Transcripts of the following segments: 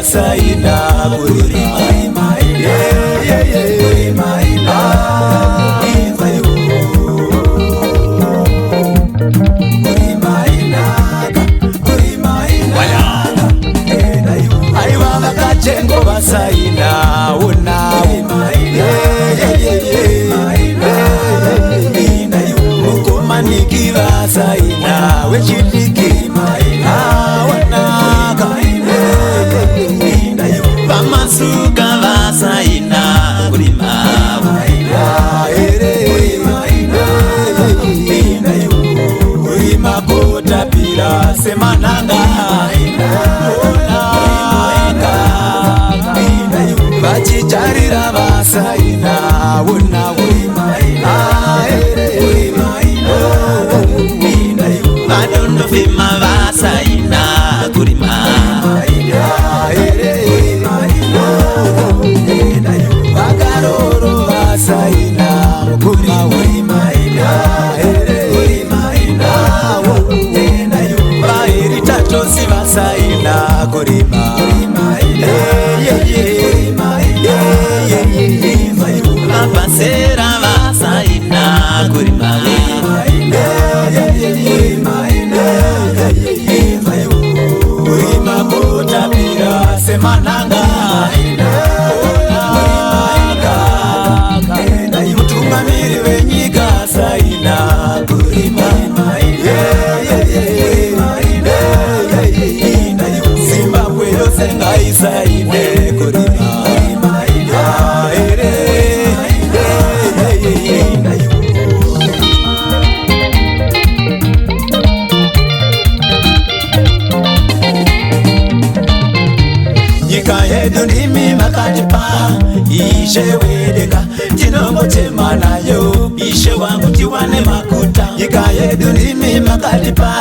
vasaina kurima aiva vakachengo vasaina una mukomaniki vasaina wechidiki awanaka vamasuka vasaina kurima kurima kotapira semananga vachitarira vasaina una vanondofema vasaina kurima vakaroro vasaina kurima vaheritatosi vasaina kurima vapasera vasaina kurima kurima kotapira semananga mutungamiri venyika saina kurima Zimbabwe yose ngaisaine kurima nyika yedu ndimi makatipa ishe wedenga tinongotema nayo ishe wangu tiwane makuta nyika yedu ndimi makatipa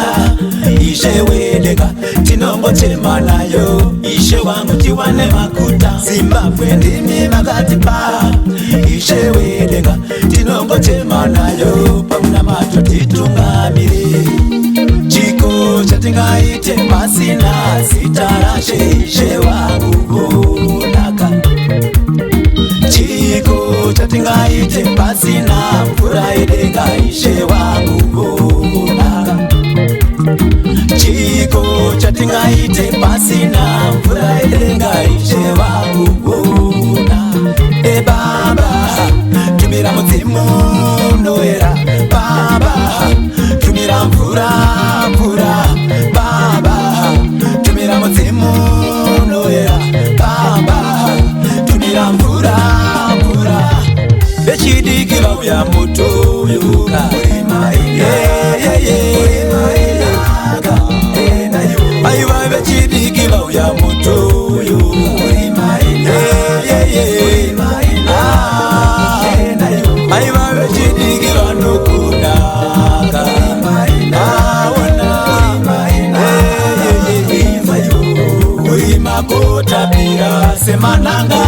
ishe wedenga tinongotema nayo ishe wangu tiwane makuta Zimbabwe ndimi makatipa ishe wedenga tinongotema nayo pamuna mato titungamiri chiko chatingaite pasina zita rashe ishe wangu kunaka chiko chatingaite pasina mvura idenga ishe wangu kunaka chiko chatingaite pasina mvura idenga ishe wangu kunaka baba tumira mudzimu noera baba tumira mvura baba tumira mudzimu noera baba tumira mvura vechidiki vauya moto yuka aiva vechidiki vauya moto aiva vechidiki vanokunaka kurima kotapira semananga